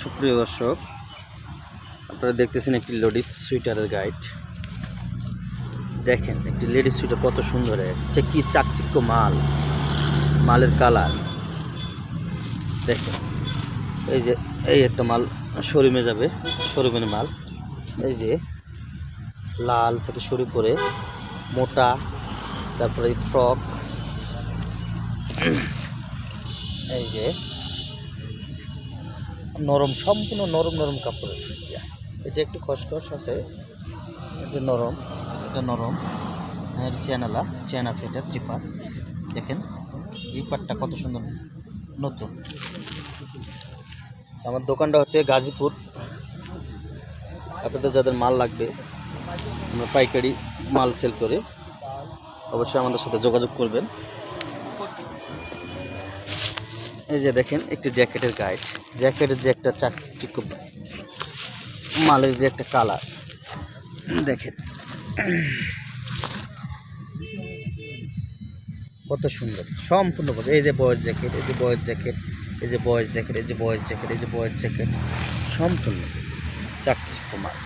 সুপ্রিয় দর্শক, আপনারা দেখতেছেন একটি লেডিস সুইটারের গাইড। দেখেন একটি লেডিস সুইটার কত সুন্দর, কি চাকচিক্য মালের কালার দেখেন। এই যে এই একটা মাল শোরুমে যাবে, শোরুমের মাল। এই যে লাল থেকে শুরু করে মোটা, তারপরে ফ্রক, এই যে নরম, সম্পূর্ণ নরম নরম কাপড়ের। এটা একটু খসখস আছে, এটা নরম, এটা নরম। এটা চেন আছে, এটা জিপার। দেখেন জিপারটা কত সুন্দর, নতুন। আমার দোকানটা হচ্ছে গাজীপুর। আপনাদের যাদের মাল লাগবে, আমরা পাইকারি মাল সেল করে, অবশ্যই আমাদের সাথে যোগাযোগ করবেন। এই যে দেখেন একটি জ্যাকেটের গাইড। জ্যাকেটের যে একটা চাকচিক্য মালের যে একটা কালার দেখেন কত সুন্দর, সম্পূর্ণ। এই যে বয়েজ জ্যাকেট, এই যে বয়েজ জ্যাকেট, এই যে বয়েজ জ্যাকেট, এই যে বয়েজ জ্যাকেট, এই যে বয়েজ জ্যাকেট, সম্পূর্ণ চাকচিক্য মাল।